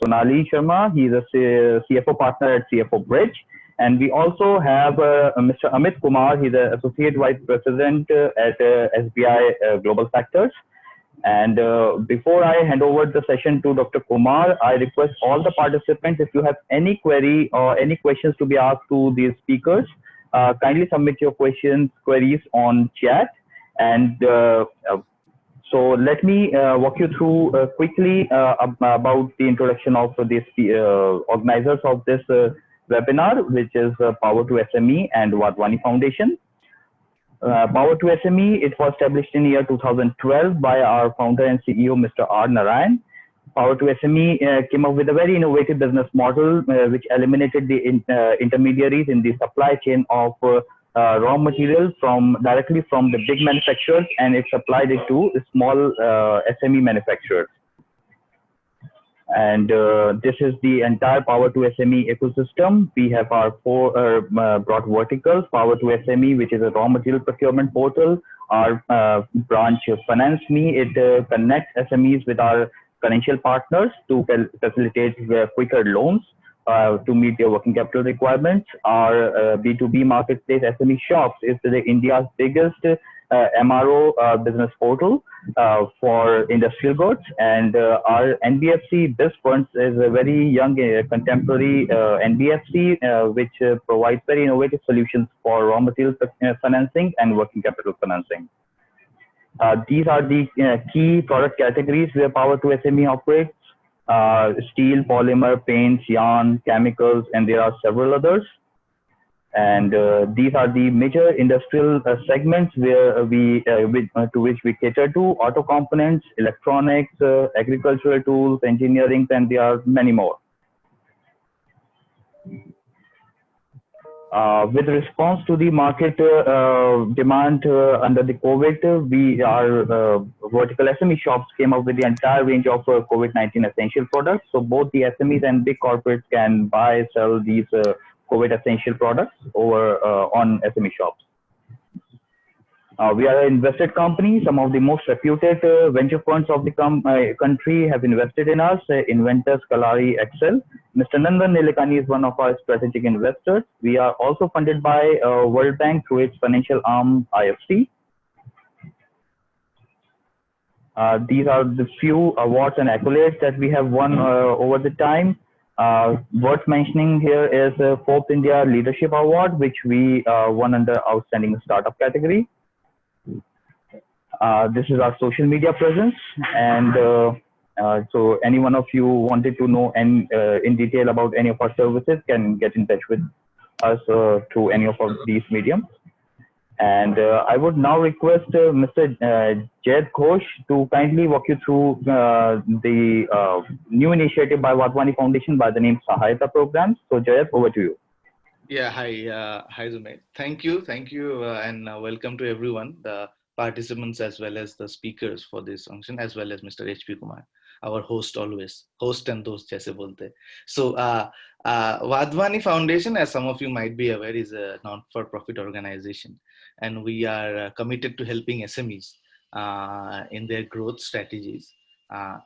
Sonali Sharma. He's a CFO partner at CFO Bridge. And we also have Mr. Amit Kumar. He's an Associate Vice President at SBI Global Factors. And before I hand over the session to Dr. Kumar, I request all the participants, if you have any query or any questions to be asked to these speakers, kindly submit your queries on chat. And so let me walk you through quickly about the introduction of this organizers of this webinar, which is Power to SME and Wadhwani Foundation. Power to SME, it was established in year 2012 by our founder and CEO, Mr. R. Narayan. Power to SME came up with a very innovative business model which eliminated the intermediaries in the supply chain of raw materials directly from the big manufacturers, and it supplied it to small SME manufacturers. And this is the entire Power to SME ecosystem. We have our four broad verticals: Power to SME, which is a raw material procurement portal; our branch Finance Me, it connects SMEs with our financial partners to facilitate quicker loans to meet their working capital requirements. Our B2B marketplace SME Shops is India's biggest MRO business portal for industrial goods, and our NBFC BizFunds is a very young contemporary NBFC which provides very innovative solutions for raw material financing and working capital financing. These are the key product categories where Power to SME operates: steel, polymer, paints, yarn, chemicals, and there are several others. And these are the major industrial segments where to which we cater to: auto components, electronics, agricultural tools, engineering, and there are many more. With response to the market demand under the COVID, our vertical SME shops came up with the entire range of COVID-19 essential products. So both the SMEs and big corporates can buy, sell these COVID essential products over on SME shops. We are an invested company. Some of the most reputed venture funds of the country have invested in us: Inventus, Kalari, Excel. Mr. Nandan Nilekani is one of our strategic investors. We are also funded by World Bank through its financial arm, IFC. These are the few awards and accolades that we have won over the time. Worth mentioning here is Forbes India Leadership Award, which we won under Outstanding Startup category. This is our social media presence, and so any one of you wanted to know in detail about any of our services can get in touch with us through any of these mediums. And I would now request Mr. Jayat Ghosh to kindly walk you through the new initiative by Wadhwani Foundation by the name Sahayata Programs. So Jayat, over to you. Yeah, hi Zumair. Thank you, and welcome to everyone, the participants as well as the speakers for this function, as well as Mr. H.P. Kumar, our host always, host and those jaise bolte. So Wadhwani Foundation, as some of you might be aware, is a non-for-profit organization, and we are committed to helping SMEs in their growth strategies.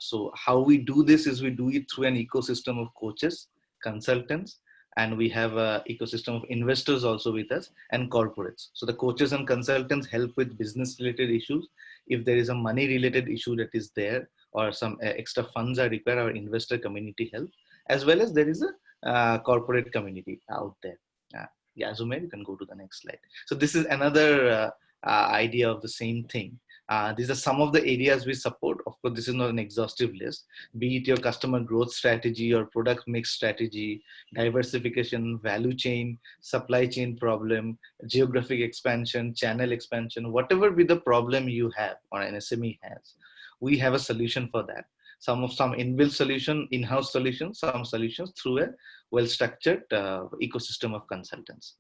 So how we do this is we do it through an ecosystem of coaches, consultants, and we have an ecosystem of investors also with us, and corporates. So the coaches and consultants help with business related issues. If there is a money related issue that is there, or some extra funds are required, our investor community help, as well as there is a corporate community out there. Yeah, Zumair, you can go to the next slide. So this is another idea of the same thing. These are some of the areas we support. Of course, this is not an exhaustive list. Be it your customer growth strategy or product mix strategy, diversification, value chain, supply chain problem, geographic expansion, channel expansion, whatever be the problem you have or an SME has, we have a solution for that. Some inbuilt solution, in-house solutions, some solutions through a well-structured ecosystem of consultants.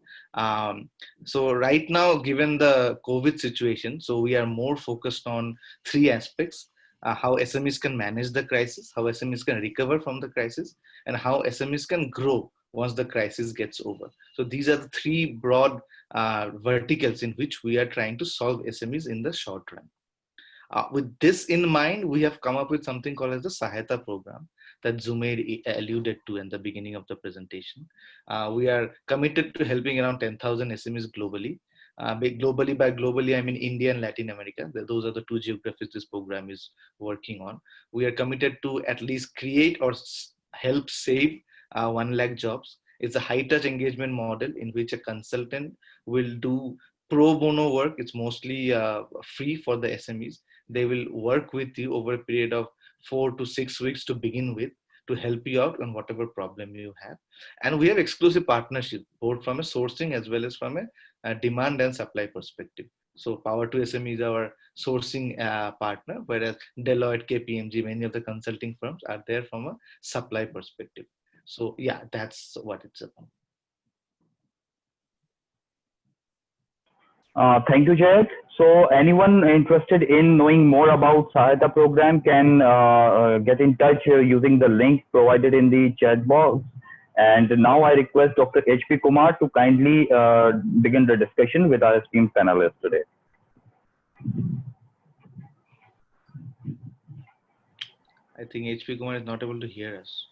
So right now, given the COVID situation, so we are more focused on three aspects: how SMEs can manage the crisis, how SMEs can recover from the crisis, and how SMEs can grow once the crisis gets over. So these are the three broad verticals in which we are trying to solve SMEs in the short run. With this in mind, we have come up with something called as the Sahayata program. that Zumair alluded to in the beginning of the presentation. We are committed to helping around 10,000 SMEs globally. By globally, I mean India and Latin America. Those are the two geographies this program is working on. We are committed to at least create or help save 1 lakh jobs. It's a high touch engagement model in which a consultant will do pro bono work. It's mostly free for the SMEs. They will work with you over a period of 4 to 6 weeks to begin with, to help you out on whatever problem you have. And we have exclusive partnership, both from a sourcing as well as from a demand and supply perspective. So Power to SME is our sourcing partner, whereas Deloitte, KPMG, many of the consulting firms are there from a supply perspective. So yeah, that's what it's about. Thank you, Jayat. So anyone interested in knowing more about Sahayata program can get in touch using the link provided in the chat box. And now I request Dr. H.P. Kumar to kindly begin the discussion with our esteemed panelists today. I think H.P. Kumar is not able to hear us.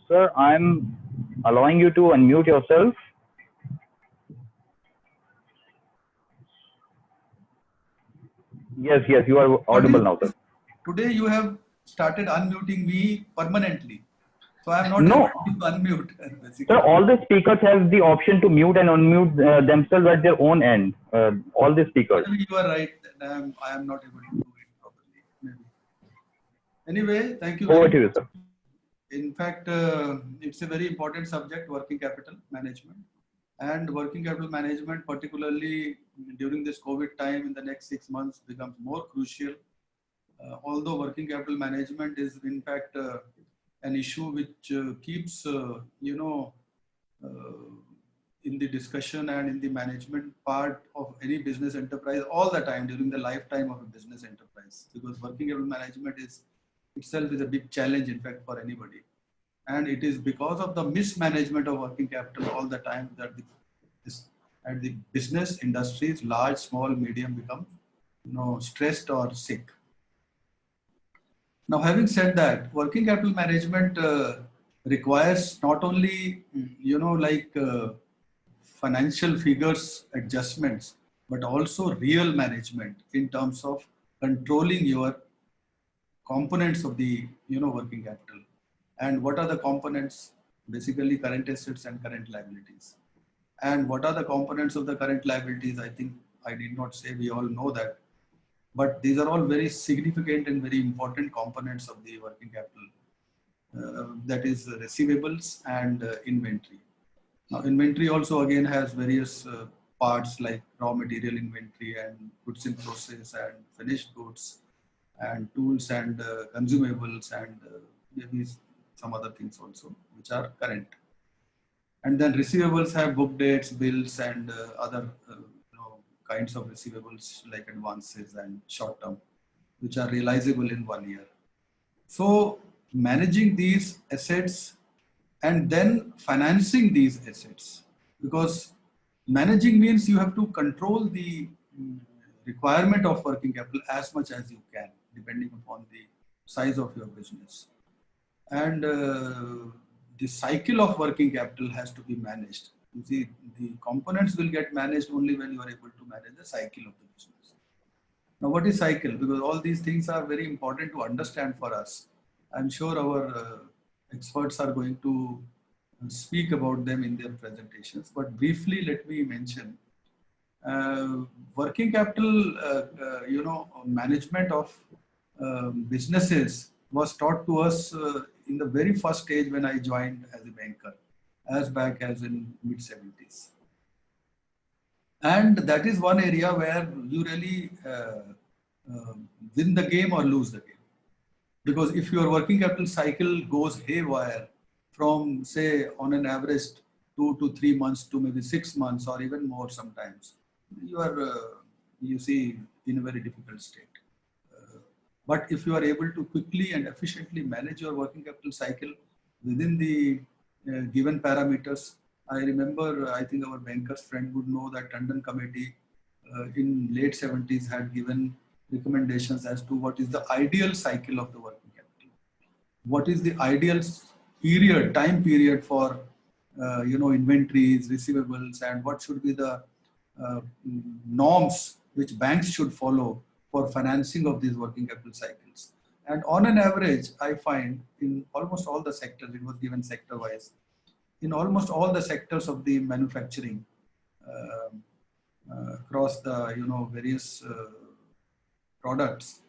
Sir, I'm allowing you to unmute yourself. Yes, you are audible now, sir. Today you have started unmuting me permanently. So I am not No. able to unmute. Basically. Sir, all the speakers have the option to mute and unmute themselves at their own end. All the speakers. Maybe you are right. I am not able to do it properly. Maybe. Anyway, thank you. Over to you, sir. In fact, it's a very important subject, working capital management. And working capital management, particularly during this COVID time in the next 6 months, becomes more crucial. Although working capital management is in fact an issue which keeps, in the discussion and in the management part of any business enterprise all the time during the lifetime of a business enterprise, because working capital management itself is a big challenge, in fact, for anybody. And it is because of the mismanagement of working capital all the time that the business industries, large, small, medium, become stressed or sick. Now, having said that, working capital management requires not only, financial figures adjustments, but also real management in terms of controlling your components of the, working capital. And what are the components? Basically, current assets and current liabilities. And what are the components of the current liabilities? I think I did not say, we all know that. But these are all very significant and very important components of the working capital. That is receivables and inventory. Now, inventory also again has various parts like raw material inventory and goods in process and finished goods and tools and consumables and maybe some other things also, which are current. And then receivables have book dates, bills, and other kinds of receivables like advances and short term, which are realizable in 1 year. So managing these assets and then financing these assets, because managing means you have to control the requirement of working capital as much as you can, depending upon the size of your business. And the cycle of working capital has to be managed. You see, the components will get managed only when you are able to manage the cycle of the business. Now, what is cycle? Because all these things are very important to understand for us. I'm sure our experts are going to speak about them in their presentations. But briefly, let me mention working capital, management of businesses was taught to us in the very first stage when I joined as a banker, as back as in mid-70s. And that is one area where you really win the game or lose the game. Because if your working capital cycle goes haywire from, say, on an average 2 to 3 months to maybe 6 months or even more sometimes, you are, you see, in a very difficult state. But if you are able to quickly and efficiently manage your working capital cycle within the given parameters, I remember, I think our bankers friend would know that Tandon committee in late 70s had given recommendations as to what is the ideal cycle of the working capital. What is the ideal period, time period for inventories, receivables, and what should be the norms which banks should follow for financing of these working capital cycles. And on an average, I find in almost all the sectors, it was given sector wise, in almost all the sectors of the manufacturing across the various products,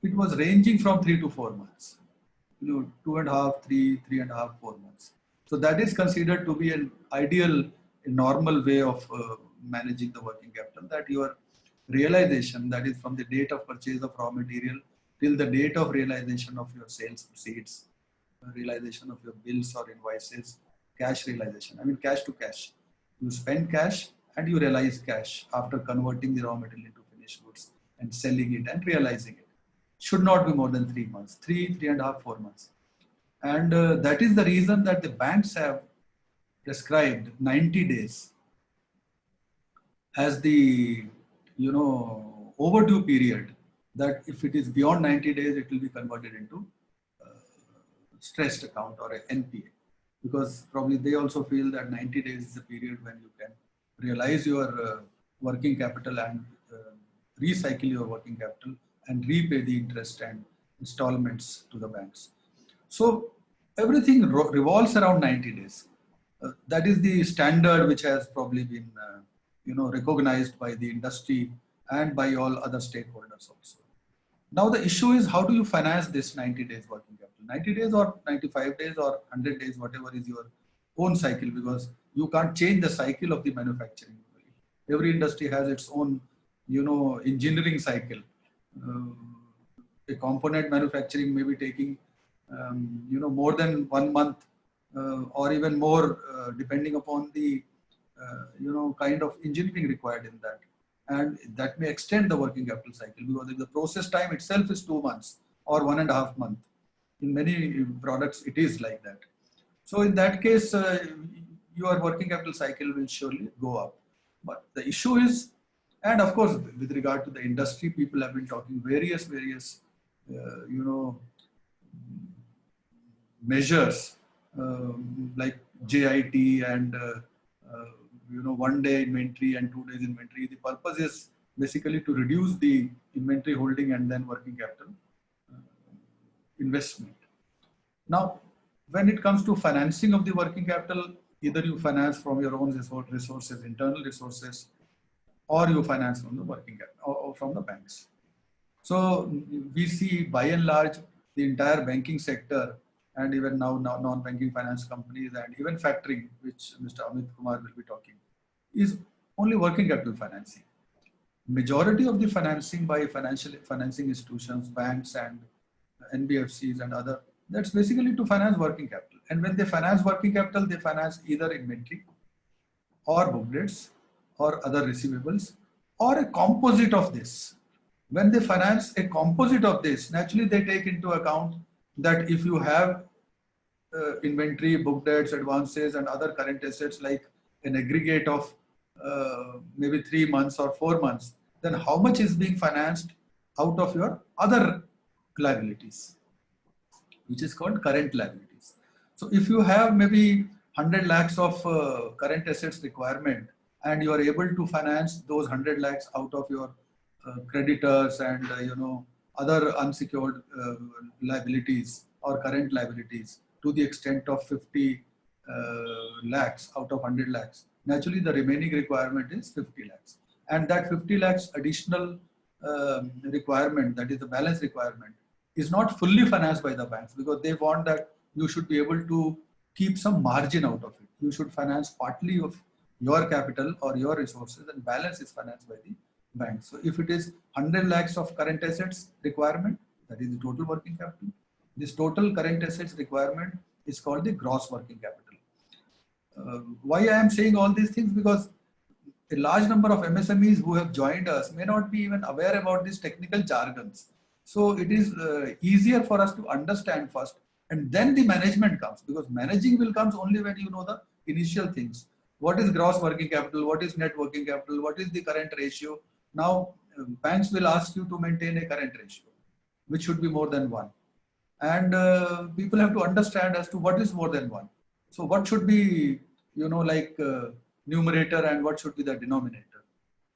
it was ranging from 3 to 4 months. 2.5, 3.5, 4 months. So that is considered to be an ideal, a normal way of managing the working capital, that your realization, that is from the date of purchase of raw material till the date of realization of your sales proceeds, realization of your bills or invoices, cash realization, I mean cash to cash. You spend cash and you realize cash after converting the raw material into finished goods and selling it and realizing it. Should not be more than 3 months, 3.5, 4 months. And that is the reason that the banks have prescribed 90 days as the overdue period, that if it is beyond 90 days, it will be converted into stressed account or a NPA, because probably they also feel that 90 days is the period when you can realize your working capital and recycle your working capital and repay the interest and installments to the banks. So everything revolves around 90 days. That is the standard which has probably been recognized by the industry and by all other stakeholders also. Now the issue is, how do you finance this 90 days working capital? 90 days or 95 days or 100 days, whatever is your own cycle, because you can't change the cycle of the manufacturing. Every industry has its own engineering cycle. A component manufacturing may be taking more than 1 month or even more, depending upon the kind of engineering required in that, and that may extend the working capital cycle, because if the process time itself is 2 months or 1.5 months, in many products it is like that. So in that case, your working capital cycle will surely go up. But the issue is, and of course with regard to the industry, people have been talking various measures like JIT and 1 day inventory and 2 days inventory. The purpose is basically to reduce the inventory holding and then working capital investment. Now, when it comes to financing of the working capital, either you finance from your own resources, internal resources, or you finance from the working capital or from the banks. So we see by and large the entire banking sector, and even now non-banking finance companies and even factoring, which Mr. Amit Kumar will be talking, is only working capital financing. Majority of the financing by financing institutions, banks and NBFCs and other, that's basically to finance working capital. And when they finance working capital, they finance either inventory or book debts or other receivables or a composite of this. When they finance a composite of this, naturally they take into account that if you have inventory, book debts, advances and other current assets like an aggregate of maybe 3 months or 4 months, then how much is being financed out of your other liabilities, which is called current liabilities. So if you have maybe 100 lakhs of current assets requirement and you are able to finance those 100 lakhs out of your creditors and other unsecured liabilities or current liabilities to the extent of 50 lakhs out of 100 lakhs, naturally the remaining requirement is 50 lakhs. And that 50 lakhs additional requirement, that is the balance requirement, is not fully financed by the banks, because they want that you should be able to keep some margin out of it. You should finance partly of your capital or your resources, and balance is financed by the bank. So if it is 100 lakhs of current assets requirement, that is the total working capital. This total current assets requirement is called the gross working capital. Why I am saying all these things? Because a large number of MSMEs who have joined us may not be even aware about these technical jargons. So it is easier for us to understand first, and then the management comes, because managing will comes only when you know the initial things. What is gross working capital? What is net working capital? What is the current ratio? Now, banks will ask you to maintain a current ratio, which should be more than 1. And people have to understand as to what is more than 1. So what should be, numerator and what should be the denominator.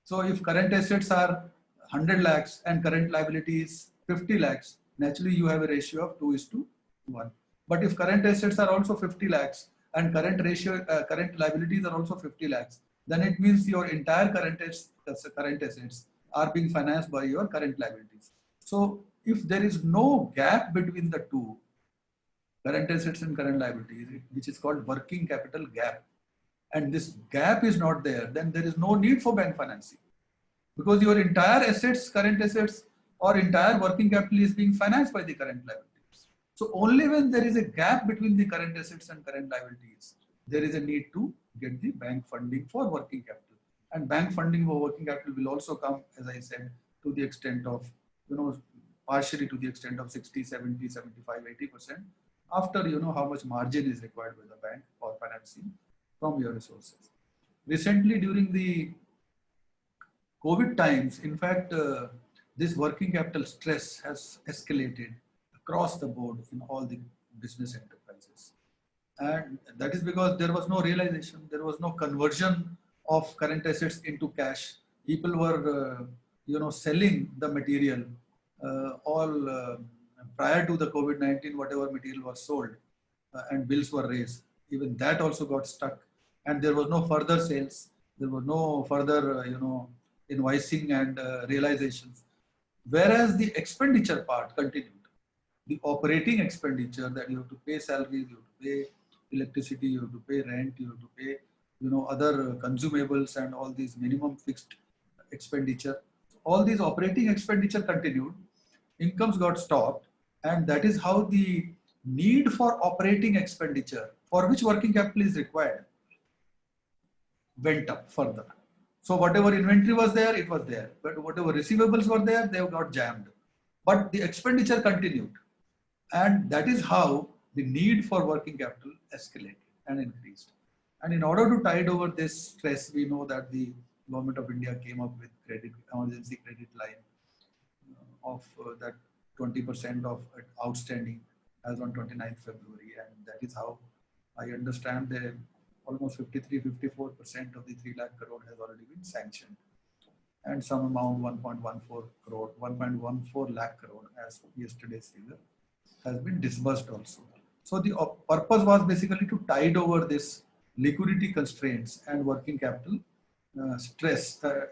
So if current assets are 100 lakhs and current liability is 50 lakhs, naturally you have a ratio of 2:1. But if current assets are also 50 lakhs and current liabilities are also 50 lakhs, then it means your entire current assets are being financed by your current liabilities. So if there is no gap between the two, current assets and current liabilities, which is called working capital gap, and this gap is not there, then there is no need for bank financing, because your entire assets, current assets, or entire working capital is being financed by the current liabilities. So only when there is a gap between the current assets and current liabilities, there is a need to get the bank funding for working capital. And bank funding for working capital will also come, as I said, to the extent of, partially to the extent of 60, 70, 75, 80%, after how much margin is required by the bank for financing from your resources. Recently, during the COVID times, in fact, this working capital stress has escalated across the board in all the business enterprises. And that is because there was no realization, there was no conversion of current assets into cash. People were, selling the material prior to the COVID-19, whatever material was sold and bills were raised. Even that also got stuck, and there was no further sales. There was no further, invoicing and realizations. Whereas the expenditure part continued. The operating expenditure, that you have to pay salaries, you have to pay electricity, you have to pay rent, you have to pay, other consumables and all these minimum fixed expenditure. All these operating expenditure continued, incomes got stopped, and that is how the need for operating expenditure, for which working capital is required, went up further. So whatever inventory was there, it was there. But whatever receivables were there, they got jammed. But the expenditure continued. And that is how the need for working capital escalated and increased. And in order to tide over this stress, we know that the Government of India came up with emergency credit line of that 20% of outstanding as on 29th February. And that is how I understand that almost 53-54% of the 3 lakh crore has already been sanctioned. And some amount 1.14 lakh crore as yesterday's figure has been disbursed also. So the purpose was basically to tide over this liquidity constraints and working capital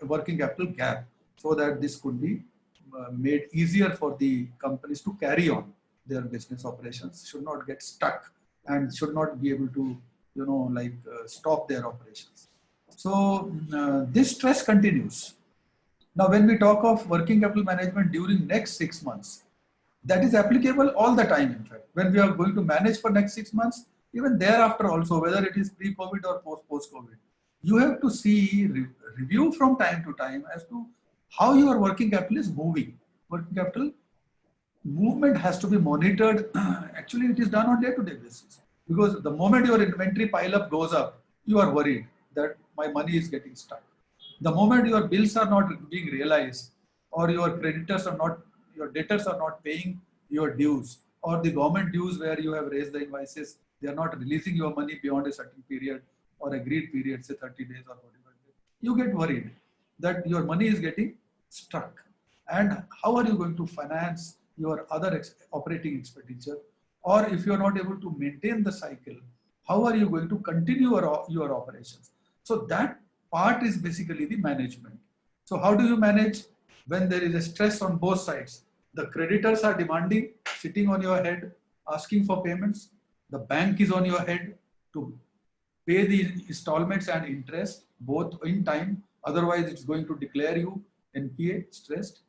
working capital gap, so that this could be made easier for the companies to carry on their business operations, should not get stuck and should not be able to, stop their operations. So this stress continues. Now, when we talk of working capital management during next 6 months, that is applicable all the time. In fact, when we are going to manage for next 6 months, even thereafter also, whether it is pre-COVID or post-COVID, you have to see, review from time to time as to how your working capital is moving. Working capital movement has to be monitored. Actually, it is done on day-to-day basis, because the moment your inventory pile-up goes up, you are worried that my money is getting stuck. The moment your bills are not being realized, or your debtors are not paying your dues, or the government dues where you have raised the invoices, they are not releasing your money beyond a certain period or agreed period, say 30 days or 45 days, you get worried that your money is getting stuck. And how are you going to finance your other operating expenditure? Or if you are not able to maintain the cycle, how are you going to continue your operations? So that part is basically the management. So how do you manage when there is a stress on both sides? The creditors are demanding, sitting on your head, asking for payments. The bank is on your head to pay the installments and interest both in time. Otherwise, it's going to declare you NPA, stressed.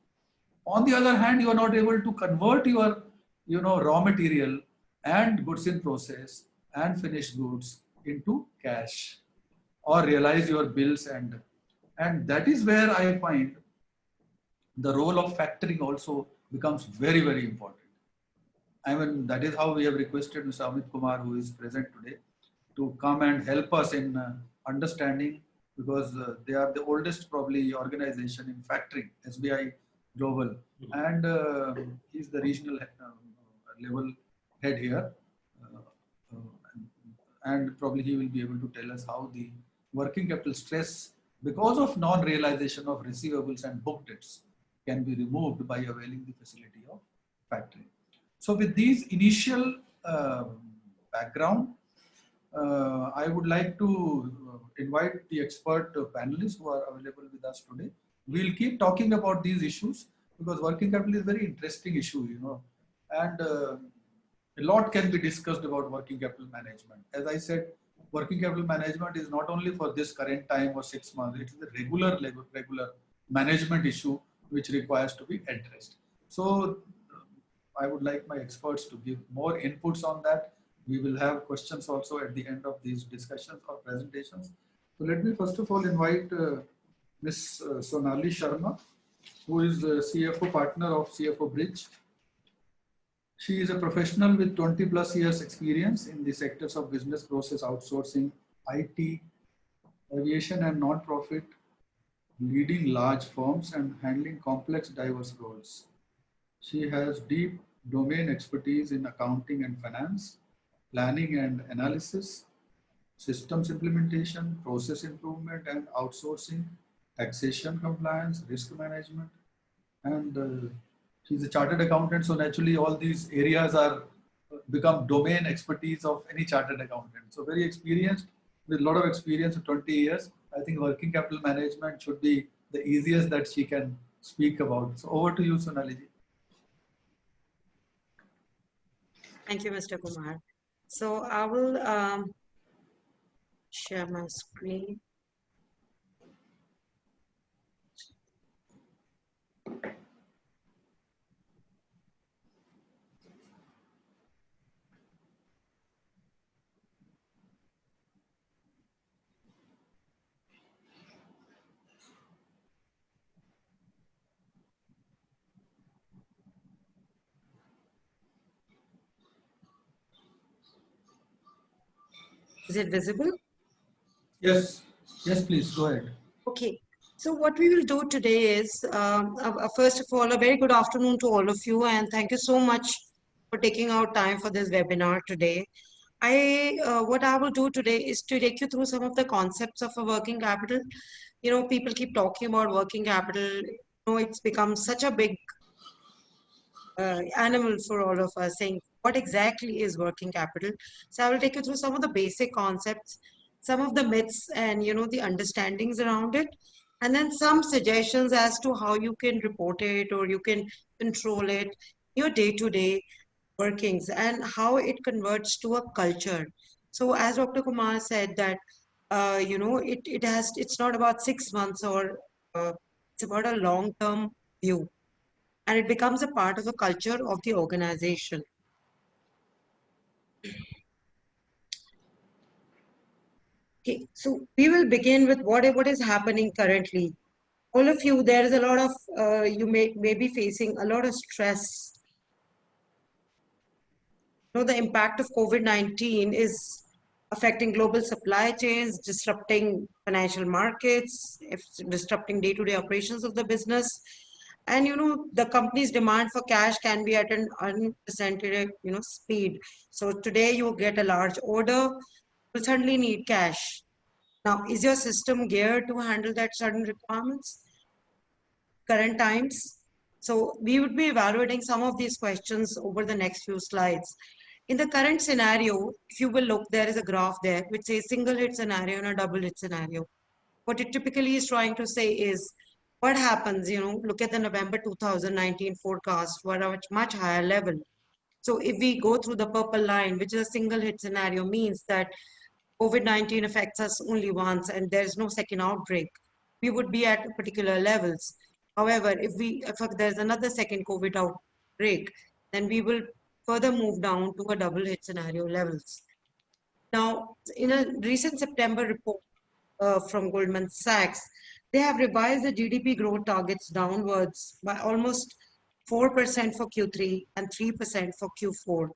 On the other hand, you are not able to convert your raw material and goods in process and finished goods into cash, or realize your bills, and that is where I find the role of factoring also becomes very, very important. I mean, that is how we have requested Mr. Amit Kumar, who is present today, to come and help us in understanding because they are the oldest probably organization in factoring, SBI Global, and he's the regional level head here. Uh, and probably he will be able to tell us how the working capital stress because of non-realization of receivables and book debts can be removed by availing the facility of factoring. So with these initial background, I would like to invite the expert panelists who are available with us today. We'll keep talking about these issues because working capital is a very interesting issue, you know, and a lot can be discussed about working capital management. As I said, working capital management is not only for this current time or 6 months, it is a regular management issue which requires to be addressed. So I would like my experts to give more inputs on that. We will have questions also at the end of these discussions or presentations. So let me first of all invite Ms. Sonali Sharma, who is the CFO partner of CFO Bridge. She is a professional with 20 plus years experience in the sectors of business process outsourcing, IT, aviation and non-profit, leading large firms and handling complex diverse roles. She has deep domain expertise in accounting and finance, planning and analysis, systems implementation, process improvement and outsourcing, taxation compliance, risk management, and she's a chartered accountant. So naturally all these areas are become domain expertise of any chartered accountant. So very experienced with a lot of experience of 20 years. I think working capital management should be the easiest that she can speak about. So over to you, Sonali ji. Thank you, Mr. Kumar. So I will share my screen. Is it visible? Yes, yes, please go ahead. Okay. So what we will do today is, first of all, a very good afternoon to all of you, and thank you so much for taking out time for this webinar today. What I will do today is to take you through some of the concepts of a working capital. You know, people keep talking about working capital. You know, it's become such a big animal for all of us, saying what exactly is working capital. So I will take you through some of the basic concepts, some of the myths and, you know, the understandings around it, and then some suggestions as to how you can report it or you can control it, your day-to-day workings, and how it converts to a culture. So as Dr. Kumar said that, you know, it's not about 6 months or it's about a long-term view, and it becomes a part of the culture of the organization. Okay, so we will begin with what is happening currently. All of you, there is a lot of, you may be facing a lot of stress. You know, the impact of COVID-19 is affecting global supply chains, disrupting financial markets, disrupting day-to-day operations of the business. And, you know, the company's demand for cash can be at an unprecedented, you know, speed. So today you get a large order, you certainly need cash. Now, is your system geared to handle that sudden requirements? Current times? So we would be evaluating some of these questions over the next few slides. In the current scenario, if you will look, there is a graph there which says single hit scenario and a double hit scenario. What it typically is trying to say is, what happens, you know, look at the November 2019 forecast for a much higher level. So if we go through the purple line, which is a single hit scenario, means that COVID-19 affects us only once and there's no second outbreak, we would be at particular levels. However, if there's another second COVID outbreak, then we will further move down to a double hit scenario levels. Now, in a recent September report from Goldman Sachs, they have revised the GDP growth targets downwards by almost 4% for Q3 and 3% for Q4.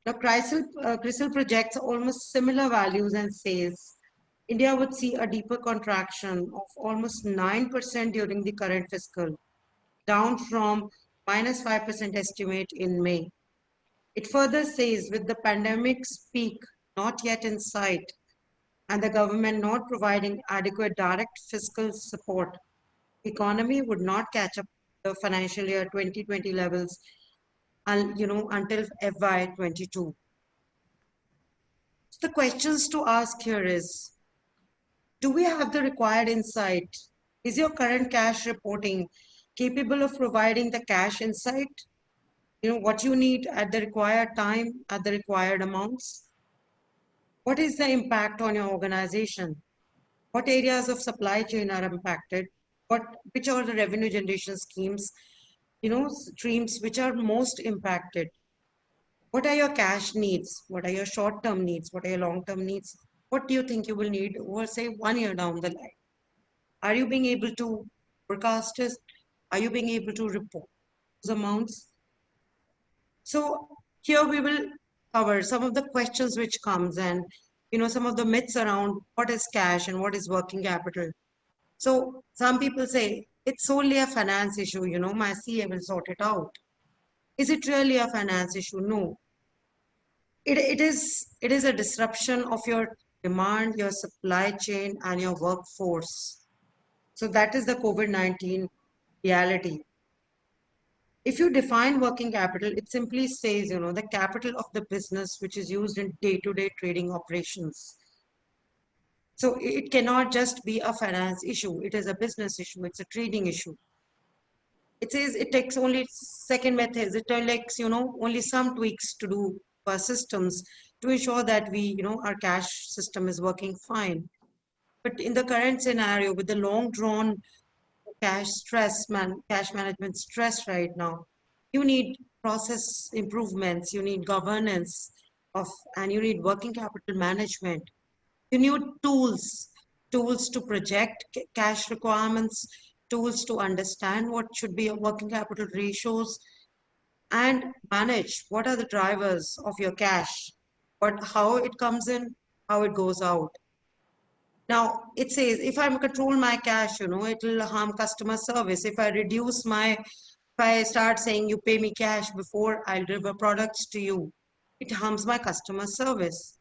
Now, CRISIL projects almost similar values and says India would see a deeper contraction of almost 9% during the current fiscal, down from minus 5% estimate in May. It further says with the pandemic's peak not yet in sight and the government not providing adequate direct fiscal support, the economy would not catch up the financial year 2020 levels until FY22. So the questions to ask here is, do we have the required insight? Is your current cash reporting capable of providing the cash insight? What you need at the required time, at the required amounts? What is the impact on your organization? What areas of supply chain are impacted? Which are the revenue generation schemes, streams which are most impacted? What are your cash needs? What are your short-term needs? What are your long-term needs? What do you think you will need over, say, 1 year down the line? Are you being able to forecast it? Are you being able to report those amounts? So here we will cover some of the questions which comes and some of the myths around what is cash and what is working capital. So some people say it's solely a finance issue, my CA will sort it out. Is it really a finance issue? No. It is a disruption of your demand, your supply chain, and your workforce. So that is the COVID-19 reality. If you define working capital, it simply says, the capital of the business which is used in day-to-day trading operations. So it cannot just be a finance issue. It is a business issue. It's a trading issue. It says it takes only second methods. It takes, only some tweaks to do our systems to ensure that our cash system is working fine. But in the current scenario, with the long drawn cash management stress right now, you need process improvements, you need governance and you need working capital management. You need tools to project cash requirements, tools to understand what should be your working capital ratios, and manage what are the drivers of your cash, how it comes in, how it goes out. Now, it says if I control my cash, it will harm customer service. If I start saying you pay me cash before I'll deliver products to you, it harms my customer service.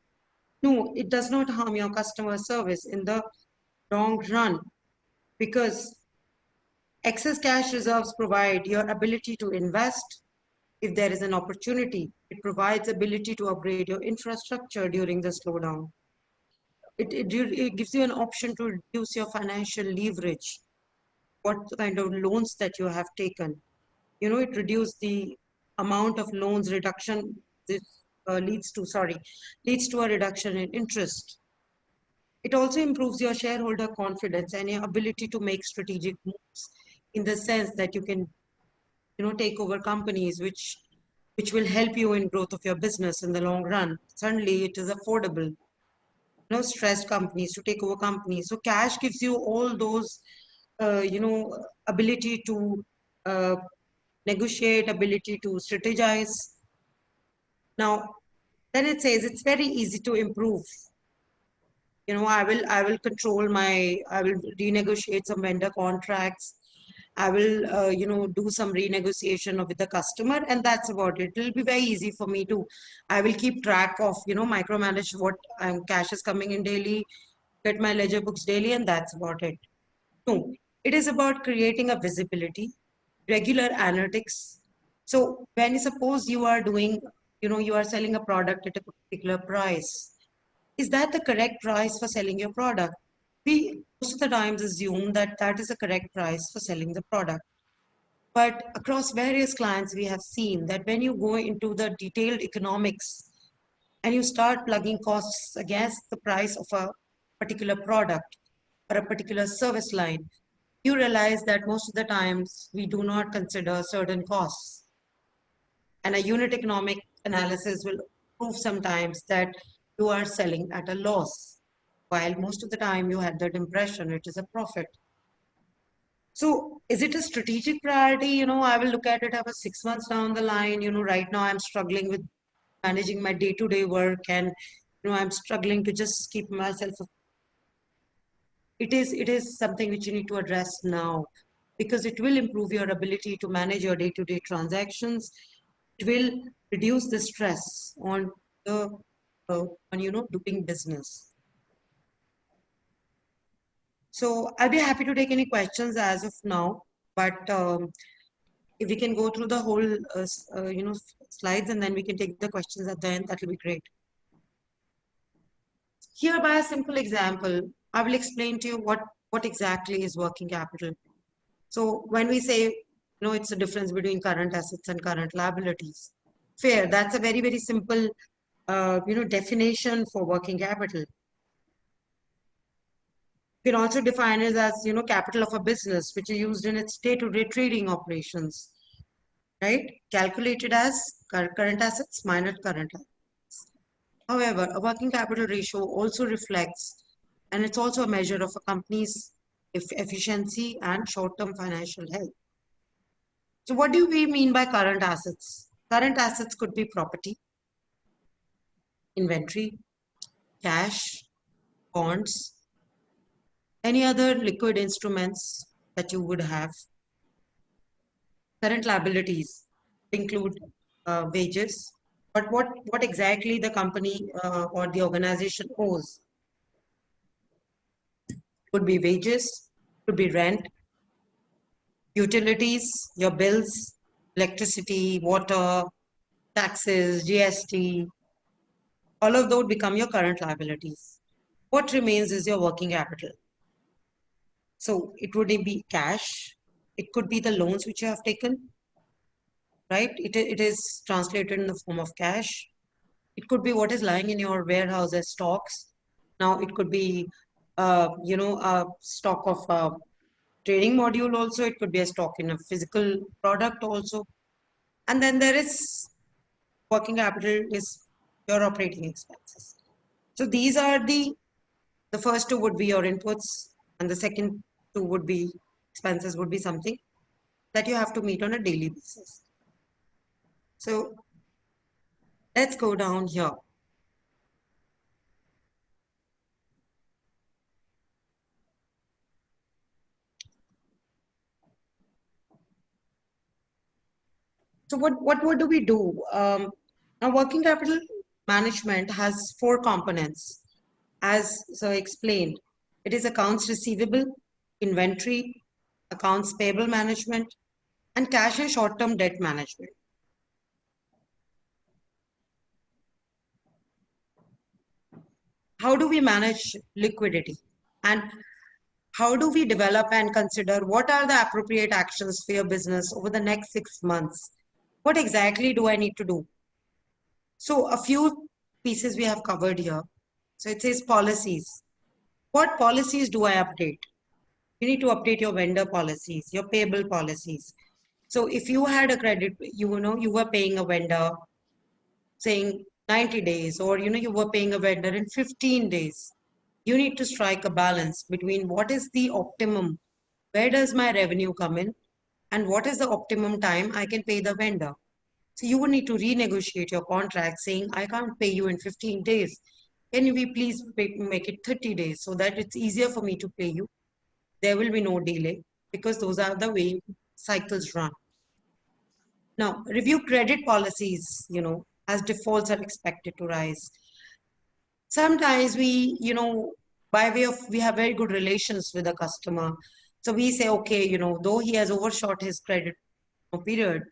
No, it does not harm your customer service in the long run, because excess cash reserves provide your ability to invest if there is an opportunity. It provides ability to upgrade your infrastructure during the slowdown. It gives you an option to reduce your financial leverage, what kind of loans that you have taken. It reduces the amount of loans reduction. This leads to a reduction in interest. It also improves your shareholder confidence and your ability to make strategic moves, in the sense that you can, take over companies which will help you in growth of your business in the long run. Suddenly, it is affordable. Stressed companies to take over companies. So cash gives you all those, ability to negotiate, ability to strategize. Now, then it says it's very easy to improve. I will renegotiate some vendor contracts. I will, do some renegotiation with the customer, and that's about it. It'll be very easy for me I will keep track of, micromanage what cash is coming in daily, get my ledger books daily, and that's about it. No, it is about creating a visibility, regular analytics. So when you suppose you are doing, you are selling a product at a particular price, is that the correct price for selling your product? We most of the times assume that that is the correct price for selling the product. But across various clients, we have seen that when you go into the detailed economics and you start plugging costs against the price of a particular product or a particular service line, you realize that most of the times we do not consider certain costs. And a unit economic analysis will prove sometimes that you are selling at a loss, while most of the time you had that impression it is a profit. So is it a strategic priority? I will look at it about 6 months down the line. Right now I'm struggling with managing my day-to-day work, and I'm struggling to just keep myself it is something which you need to address now, because it will improve your ability to manage your day-to-day transactions. It will reduce the stress on the doing business. So I'll be happy to take any questions as of now, but if we can go through the whole slides, and then we can take the questions at the end, that will be great. Here, by a simple example, I will explain to you what exactly is working capital. So when we say, it's a difference between current assets and current liabilities. Fair, that's a very, very simple, definition for working capital. You can also define it as, capital of a business, which is used in its day-to-day trading operations, right? Calculated as current assets minus current assets. However, a working capital ratio also reflects, and it's also a measure of a company's efficiency and short-term financial health. So what do we mean by current assets? Current assets could be property, inventory, cash, bonds, any other liquid instruments that you would have. Current liabilities include wages, but what exactly the company or the organization owes. Could be wages, could be rent, utilities, your bills, electricity, water, taxes, GST, all of those become your current liabilities. What remains is your working capital. So it would be cash. It could be the loans which you have taken, right? It is translated in the form of cash. It could be what is lying in your warehouse as stocks. Now it could be, a stock of a trading module also. It could be a stock in a physical product also. And then there is working capital is your operating expenses. So these are the first two would be your inputs, and the second two would be expenses, would be something that you have to meet on a daily basis. So let's go down here. So what do we do? Now working capital management has 4 components. As so explained, it is accounts receivable, inventory, accounts payable management, and cash and short-term debt management. How do we manage liquidity? And how do we develop and consider what are the appropriate actions for your business over the next 6 months? What exactly do I need to do? So a few pieces we have covered here. So it says policies. What policies do I update? You need to update your vendor policies, your payable policies. So if you had a credit, you were paying a vendor saying 90 days, or you were paying a vendor in 15 days. You need to strike a balance between what is the optimum, where does my revenue come in, and what is the optimum time I can pay the vendor. So you would need to renegotiate your contract saying, I can't pay you in 15 days. Can we please make it 30 days so that it's easier for me to pay you? There will be no delay, because those are the way cycles run. Now, review credit policies, as defaults are expected to rise. Sometimes we, by way of, we have very good relations with the customer. So we say, okay, though he has overshot his credit period,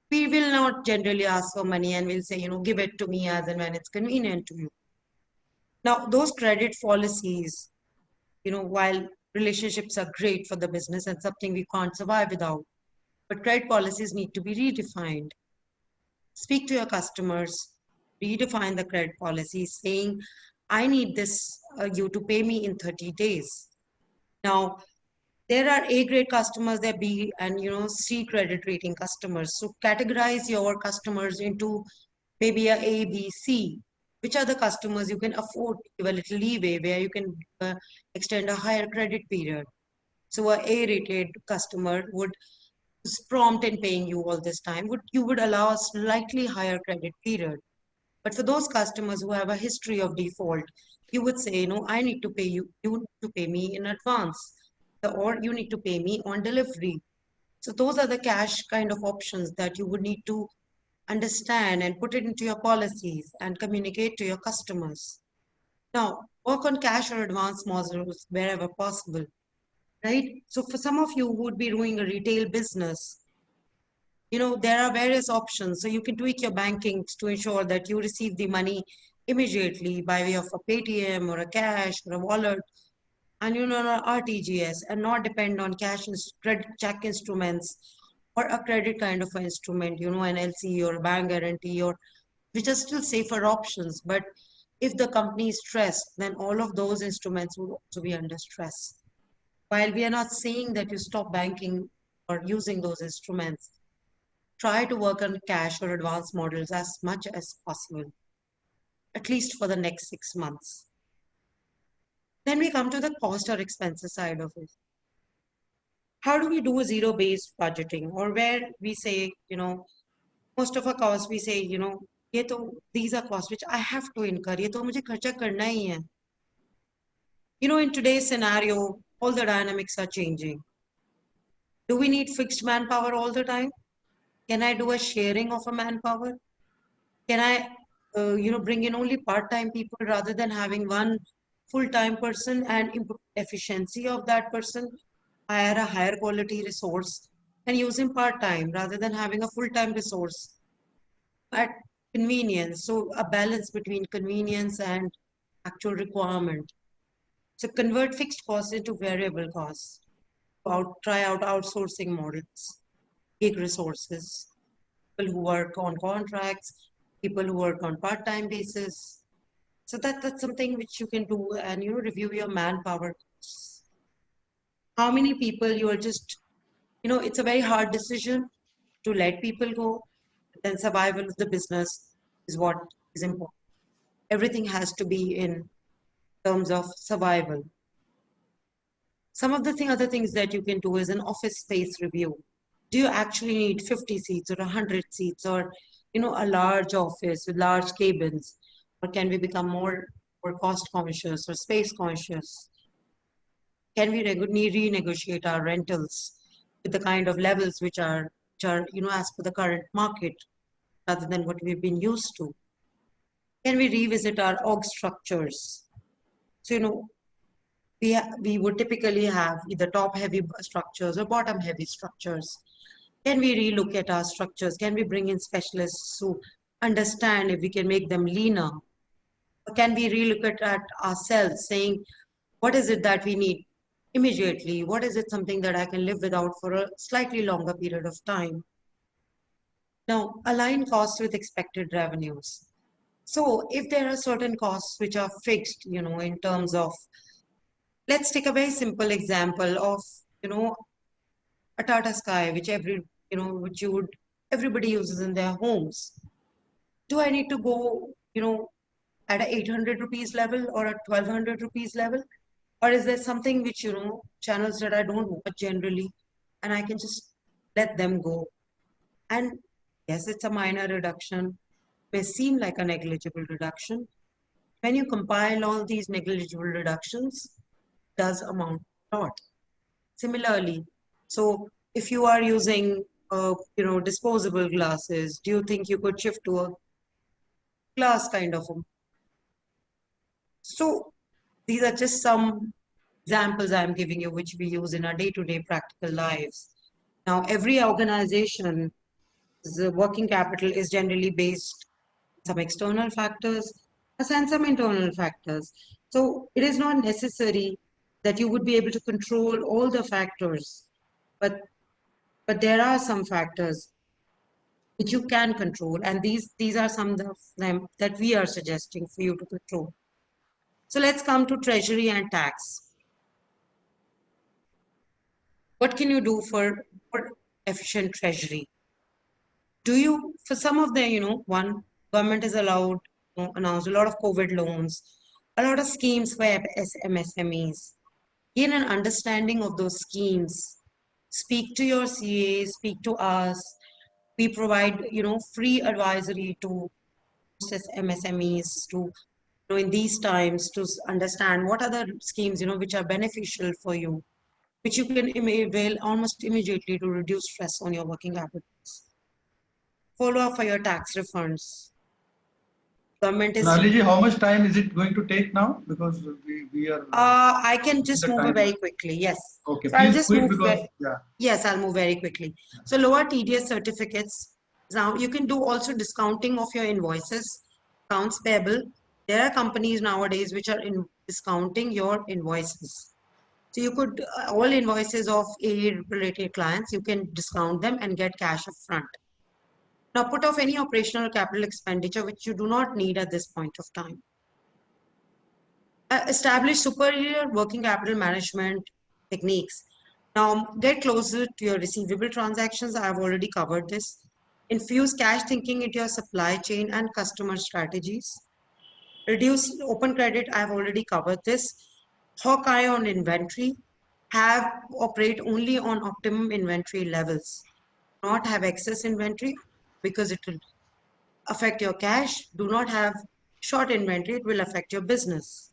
we will not generally ask for money, and we'll say, give it to me as and when it's convenient to you. Now, those credit policies, while relationships are great for the business and something we can't survive without, but credit policies need to be redefined. Speak to your customers, redefine the credit policy, saying, I need this, you to pay me in 30 days. Now, there are A-grade customers, there B and C credit rating customers. So categorize your customers into maybe a B, C. Which are the customers you can afford to give a little leeway, where you can extend a higher credit period. So a A-rated customer would is prompt in paying you all this time, you would allow a slightly higher credit period. But for those customers who have a history of default, you would say, I need to pay you, you need to pay me in advance, or you need to pay me on delivery. So those are the cash kind of options that you would need to understand and put it into your policies and communicate to your customers. Now, work on cash or advance models wherever possible, right? So for some of you who would be doing a retail business, there are various options. So you can tweak your banking to ensure that you receive the money immediately by way of a Paytm or a cash or a wallet, and RTGS, and not depend on cash and credit check instruments or a credit kind of an instrument, an LC or a bank guarantee, or which are still safer options. But if the company is stressed, then all of those instruments will also be under stress. While we are not saying that you stop banking or using those instruments, try to work on cash or advance models as much as possible, at least for the next 6 months. Then we come to the cost or expenses side of it. How do we do a zero-based budgeting, or where we say, most of our costs, we say, these are costs which I have to incur. ये तो मुझे खर्चा करना ही है. In today's scenario, all the dynamics are changing. Do we need fixed manpower all the time? Can I do a sharing of a manpower? Can I, bring in only part-time people rather than having one full-time person and improve efficiency of that person, hire a higher quality resource and use him part-time rather than having a full-time resource at convenience? So a balance between convenience and actual requirement. So convert fixed costs into variable costs. Try out outsourcing models, gig resources, people who work on contracts, people who work on part-time basis. So that's something which you can do, and review your manpower costs. How many people you are just, it's a very hard decision to let people go. Then survival of the business is what is important. Everything has to be in terms of survival. Some of the other things that you can do is an office space review. Do you actually need 50 seats or 100 seats, or a large office with large cabins? Or can we become more cost conscious or space conscious? Can we renegotiate our rentals with the kind of levels which are as per the current market rather than what we've been used to? Can we revisit our org structures? So we would typically have either top heavy structures or bottom heavy structures. Can we relook at our structures? Can we bring in specialists who understand if we can make them leaner? Or can we relook at ourselves, saying, what is it that we need immediately? What is it something that I can live without for a slightly longer period of time? Now, align costs with expected revenues. So if there are certain costs which are fixed, in terms of, let's take a very simple example of, a Tata Sky, which everybody uses in their homes. Do I need to go, at a 800 rupees level or a 1200 rupees level? Or is there something which, channels that I don't watch generally, and I can just let them go? And yes, it's a minor reduction, may seem like a negligible reduction. When you compile all these negligible reductions, it does amount a lot. Similarly, so if you are using, disposable glasses, do you think you could shift to a glass kind of? So these are just some examples I'm giving you, which we use in our day-to-day practical lives. Now, every organization, the working capital is generally based on some external factors and some internal factors. So it is not necessary that you would be able to control all the factors, but there are some factors which you can control, and these are some of them that we are suggesting for you to control. So let's come to treasury and tax. What can you do for efficient treasury? For some of the, one, government is allowed, announced a lot of COVID loans, a lot of schemes for MSMEs. Gain an understanding of those schemes. Speak to your CA, speak to us. We provide, free advisory to MSMEs to, in these times, to understand what are the schemes, which are beneficial for you, which you can avail almost immediately to reduce stress on your working capital. Follow up for your tax refunds. Government is, Sonali ji, how much time is it going to take now? Because we are I can just the move time. very quickly. Yes. Okay, So I'll please just quick move. because yeah. Yes, I'll move very quickly. So lower TDS certificates. Now you can do also discounting of your invoices, accounts payable. There are companies nowadays which are discounting your invoices. So you could, all invoices of aid-related clients, you can discount them and get cash upfront. Now put off any operational capital expenditure which you do not need at this point of time. Establish superior working capital management techniques. Now get closer to your receivable transactions. I have already covered this. Infuse cash thinking into your supply chain and customer strategies. Reduce open credit. I have already covered this. Hawkeye on inventory. Operate only on optimum inventory levels. Not have excess inventory because it will affect your cash. Do not have short inventory. It will affect your business.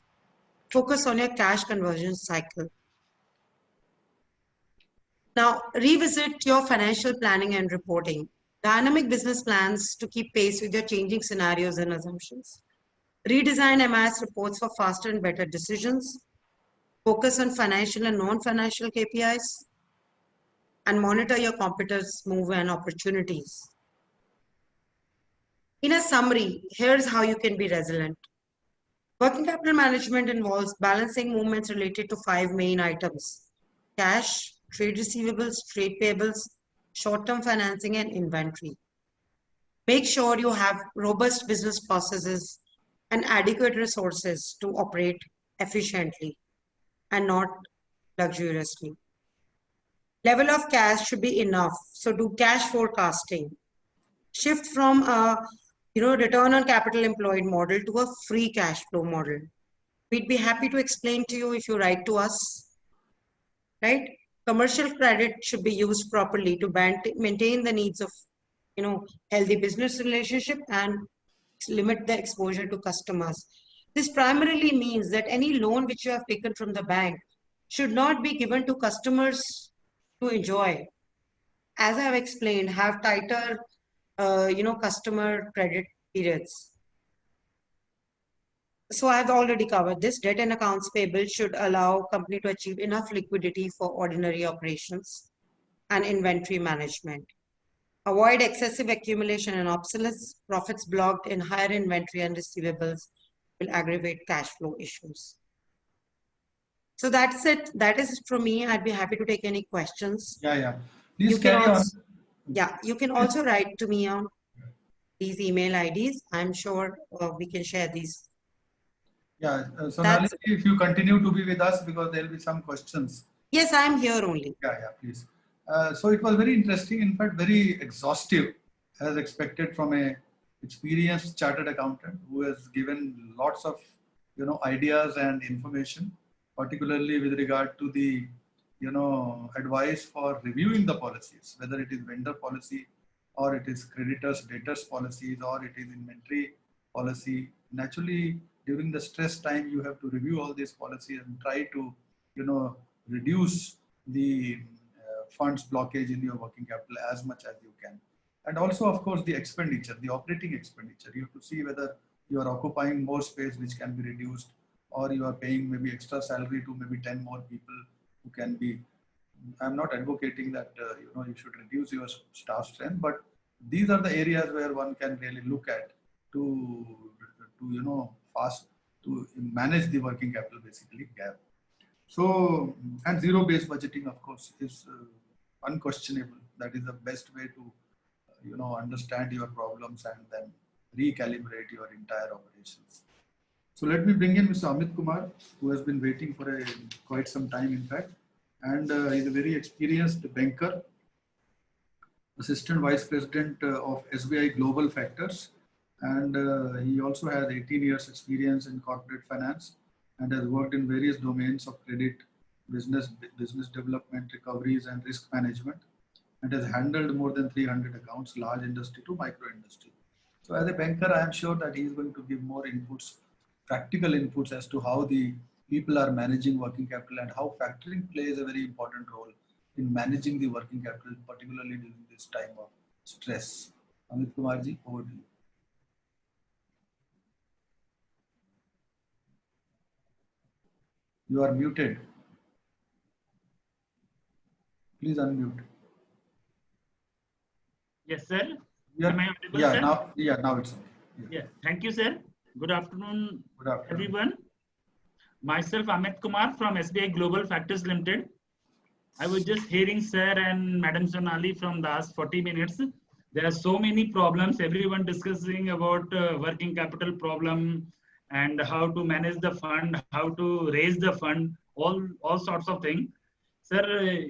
Focus on your cash conversion cycle. Now, revisit your financial planning and reporting. Dynamic business plans to keep pace with your changing scenarios and assumptions. Redesign MIS reports for faster and better decisions. Focus on financial and non-financial KPIs. And monitor your competitors' move and opportunities. In a summary, here's how you can be resilient. Working capital management involves balancing movements related to 5 main items: cash, trade receivables, trade payables, short-term financing, and inventory. Make sure you have robust business processes and adequate resources to operate efficiently and not luxuriously. Level of cash should be enough. So do cash forecasting. Shift from a return on capital employed model to a free cash flow model. We'd be happy to explain to you if you write to us, right? Commercial credit should be used properly to maintain the needs of, healthy business relationship and limit the exposure to customers. This primarily means that any loan which you have taken from the bank should not be given to customers to enjoy. As I have explained, have tighter, customer credit periods. So I've already covered this. Debt and accounts payable should allow company to achieve enough liquidity for ordinary operations and inventory management. Avoid excessive accumulation and obsolescence. Profits blocked in higher inventory and receivables will aggravate cash flow issues. So that's it. That is it from me. I'd be happy to take any questions. Yeah. Please carry on. Yeah, you can also write to me on these email IDs. I'm sure we can share these. Yeah, Sonali, if you continue to be with us, because there will be some questions. Yes, I'm here only. Yeah, please. So it was very interesting, in fact, very exhaustive, as expected from a experienced chartered accountant who has given lots of, ideas and information, particularly with regard to the, advice for reviewing the policies, whether it is vendor policy or it is creditors, debtors policies, or it is inventory policy. Naturally, during the stress time, you have to review all these policies and try to, reduce the funds blockage in your working capital as much as you can. And also, of course, the expenditure, the operating expenditure. You have to see whether you are occupying more space which can be reduced, or you are paying maybe extra salary to maybe 10 more people who can be. I'm not advocating that you should reduce your staff strength, but these are the areas where one can really look at to manage the working capital basically gap. So, and zero-based budgeting, of course, is unquestionable. That is the best way to, understand your problems and then recalibrate your entire operations. So let me bring in Mr. Amit Kumar, who has been waiting for quite some time, in fact, and is a very experienced banker, Assistant Vice President of SBI Global Factors, and he also has 18 years experience in corporate finance and has worked in various domains of credit, business development, recoveries, and risk management, and has handled more than 300 accounts, large industry to micro industry. So as a banker, I am sure that he is going to give more inputs, practical inputs as to how the people are managing working capital and how factoring plays a very important role in managing the working capital, particularly during this time of stress. Amit Kumar ji, over to you. You are muted. Please unmute. Yes, sir. Yeah, Am I audible, yeah, sir? now it's okay. Yeah. Yeah. Thank you, sir. Good afternoon, Good afternoon. everyone. Myself, Amit Kumar from SBI Global Factors Limited. I was just hearing sir and Madam Sonali from the last 40 minutes. There are so many problems, everyone discussing about working capital problem and how to manage the fund, how to raise the fund, all sorts of things. Sir,